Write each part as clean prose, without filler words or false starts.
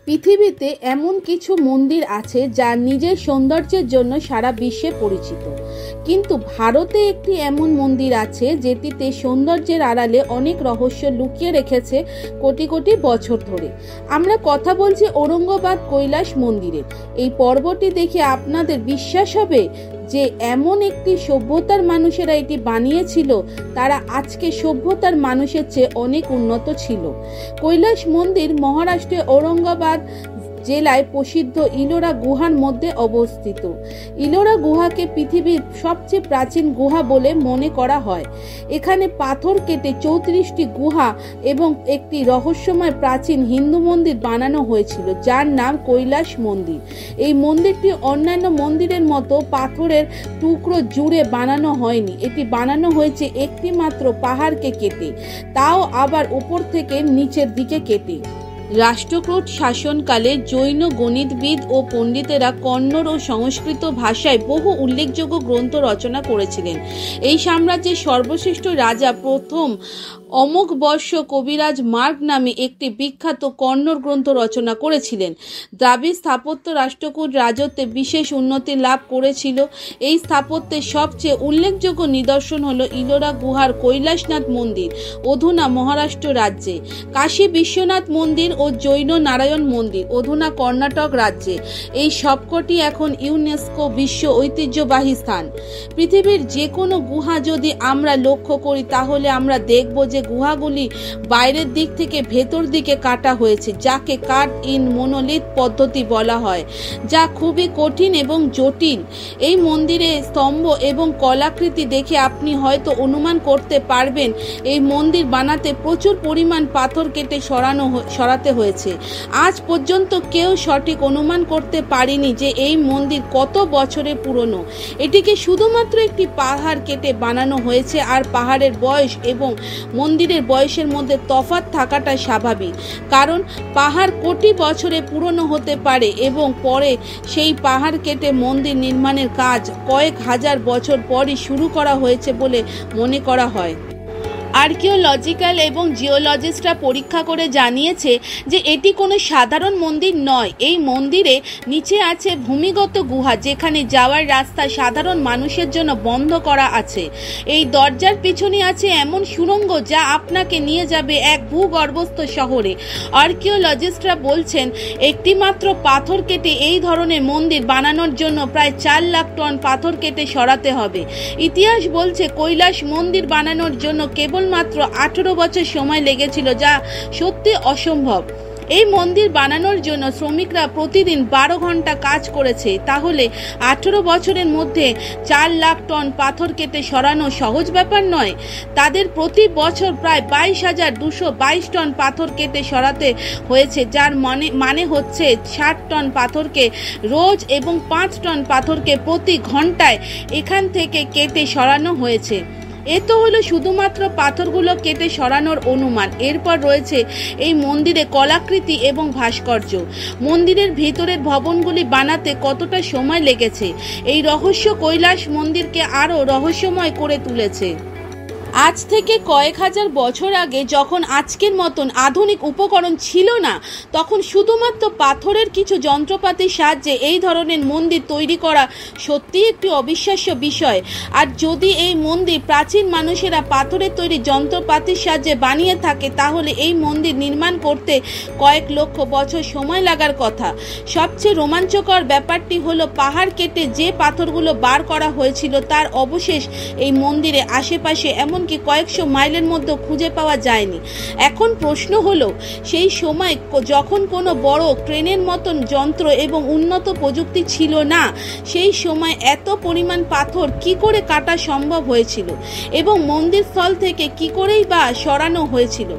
পৃথিবীতে এমন কিছু মন্দির আছে যা নিজের সৌন্দর্যের জন্য সারা বিশ্বে পরিচিত, কিন্তু ভারতে একটি এমন মন্দির আছে যেটিতে সৌন্দর্যের আড়ালে অনেক রহস্য লুকিয়ে রেখেছে কোটি কোটি বছর ধরে। আমরা কথা বলছি ঔরঙ্গাবাদ কৈলাস মন্দিরের। এই পর্বটি দেখে আপনাদের বিশ্বাস হবে যে এমন একটি সভ্যতার মানুষেরা এটি বানিয়েছিল, তারা আজকে সভ্যতার মানুষের চেয়ে অনেক উন্নত ছিল। কৈলাস মন্দির মহারাষ্ট্রের ঔরঙ্গাবাদ জেলায় প্রসিদ্ধ ইলোরা গুহার মধ্যে অবস্থিত। ইলোরা গুহাকে পৃথিবীর সবচেয়ে প্রাচীন গুহা বলে মনে করা হয়। এখানে পাথর কেটে 34টি গুহা এবং একটি রহস্যময় প্রাচীন হিন্দু মন্দির বানানো হয়েছিল, যার নাম কৈলাস মন্দির। এই মন্দিরটি অন্যান্য মন্দিরের মতো পাথরের টুকরো জুড়ে বানানো হয়নি। এটি বানানো হয়েছে একটি মাত্র পাহাড়কে কেটে, তাও আবার উপর থেকে নিচের দিকে কেটে। রাষ্ট্রকূট শাসনকালে জৈন গণিতবিদ ও পণ্ডিতেরা কন্নড় ও সংস্কৃত ভাষায় বহু উল্লেখযোগ্য গ্রন্থ রচনা করেছিলেন। এই সাম্রাজ্যের সর্বশ্রেষ্ঠ রাজা প্রথম অমোঘবর্ষ কবিরাজ মার্গ নামে একটি বিখ্যাত কন্নড় গ্রন্থ রচনা করেছিলেন। দ্রাবিড় স্থাপত্য রাষ্ট্রকূট রাজত্বে বিশেষ উন্নতি লাভ করেছিল। এই স্থাপত্যের সবচেয়ে উল্লেখযোগ্য নিদর্শন হল ইলোরা গুহার কৈলাসনাথ মন্দির, অধুনা মহারাষ্ট্র রাজ্যে, কাশী বিশ্বনাথ মন্দির ও জৈন নারায়ণ মন্দির, অধুনা কর্ণাটক রাজ্যে। এই সবকটি এখন ইউনেস্কো বিশ্ব ঐতিহ্যবাহী স্থান। পৃথিবীর যে কোনো গুহা যদি আমরা লক্ষ্য করি তাহলে আমরা দেখব যে গুহাগুলি বাইরের দিক থেকে ভেতর দিকে কাটা হয়েছে, যাকে কাট ইন মোনোলিথ পদ্ধতি বলা হয়, যা খুবই কঠিন এবং জটিল। এই মন্দিরে স্তম্ভ এবং কলাকৃতি দেখে আপনি হয়তো অনুমান করতে পারবেন এই মন্দির বানাতে প্রচুর পরিমাণ পাথর কেটে সরাতে হয়েছে। আজ পর্যন্ত কেউ সঠিক অনুমান করতে পারেনি যে এই মন্দির কত বছরের পুরনো। এটিকে শুধুমাত্র একটি পাহাড় কেটে বানানো হয়েছে, আর পাহাড়ের বয়স এবং মন্দিরের বয়সের মধ্যে তফাৎ থাকাটা স্বাভাবিক, কারণ পাহাড় কোটি বছরে পুরনো হতে পারে এবং পরে সেই পাহাড় কেটে মন্দির নির্মাণের কাজ কয়েক হাজার বছর পরই শুরু করা হয়েছে বলে মনে করা হয়। আর্কিওলজিক্যাল এবং জিওলজিস্টরা পরীক্ষা করে জানিয়েছে যে এটি কোনো সাধারণ মন্দির নয়। এই মন্দিরে নিচে আছে ভূমিগত গুহা, যেখানে যাওয়ার রাস্তা সাধারণ মানুষের জন্য বন্ধ করা আছে। এই দরজার পিছনে আছে এমন সুড়ঙ্গ যা আপনাকে নিয়ে যাবে এক ভূগর্ভস্থ শহরে। আর্কিওলজিস্টরা বলছেন একটি মাত্র পাথর কেটে এই ধরনের মন্দির বানানোর জন্য প্রায় 4 লাখ টন পাথর কেটে সরাতে হবে। ইতিহাস বলছে কৈলাস মন্দির বানানোর জন্য কেবল মাত্র 18 বছর সময় লেগেছিল, যা সত্যি অসম্ভব। এই মন্দির বানানোর জন্য শ্রমিকরা প্রতিদিন 12 ঘন্টা কাজ করেছে। তাহলে 18 বছরের মধ্যে 4 লাখ টন পাথর কেটে সরানো সহজ ব্যাপার নয়। তাদের প্রতি বছর প্রায় 22,222 টন পাথর কেটে সরাতে হয়েছে, যার মানে হচ্ছে 60 টন পাথরকে রোজ এবং 5 টন পাথরকে প্রতি ঘন্টায় এখান থেকে কেটে সরানো হয়েছে। এ তো হলো শুধুমাত্র পাথরগুলো কেটে সরানোর অনুমান। এরপর রয়েছে এই মন্দিরে কলাকৃতি এবং ভাস্কর্য। মন্দিরের ভিতরের ভবনগুলি বানাতে কতটা সময় লেগেছে, এই রহস্য কৈলাস মন্দিরকে আরও রহস্যময় করে তুলেছে। আজ থেকে কয়েক হাজার বছর আগে, যখন আজকের মতন আধুনিক উপকরণ ছিল না, তখন শুধুমাত্র পাথরের কিছু যন্ত্রপাতির সাহায্যে এই ধরনের মন্দির তৈরি করা সত্যিই একটি অবিশ্বাস্য বিষয়। আর যদি এই মন্দির প্রাচীন মানুষেরা পাথরের তৈরি যন্ত্রপাতির সাহায্যে বানিয়ে থাকে, তাহলে এই মন্দির নির্মাণ করতে কয়েক লক্ষ বছর সময় লাগার কথা। সবচেয়ে রোমাঞ্চকর ব্যাপারটি হলো পাহাড় কেটে যে পাথরগুলো বার করা হয়েছিল তার অবশেষ এই মন্দিরে আশেপাশে এমনকি কয়েকশো মাইলের মধ্যে খুঁজে পাওয়া যায়নি। এখন প্রশ্ন হলো, সেই সময় যখন কোনো বড় ট্রেনের মতন যন্ত্র এবং উন্নত প্রযুক্তি ছিল না, সেই সময় এত পরিমাণ পাথর কি করে কাটা সম্ভব হয়েছিল এবং মন্দির স্থল থেকে কি করেই বা সরানো হয়েছিল?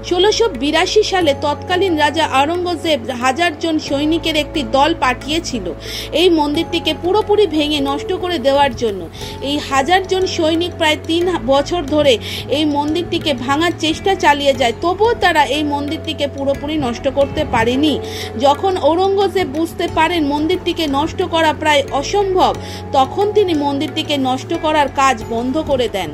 1682 সালে তৎকালীন রাজা আওরঙ্গজেব 1000 জন সৈনিকের একটি দল পাঠিয়েছিল এই মন্দিরটিকে পুরোপুরি ভেঙে নষ্ট করে দেওয়ার জন্য। এই 1000 জন সৈনিক প্রায় 3 বছর ধরে এই মন্দিরটিকে ভাঙার চেষ্টা চালিয়ে যায়, তবুও তারা এই মন্দিরটিকে পুরোপুরি নষ্ট করতে পারেনি। যখন ঔরঙ্গজেব বুঝতে পারেন মন্দিরটিকে নষ্ট করা প্রায় অসম্ভব, তখন তিনি মন্দিরটিকে নষ্ট করার কাজ বন্ধ করে দেন।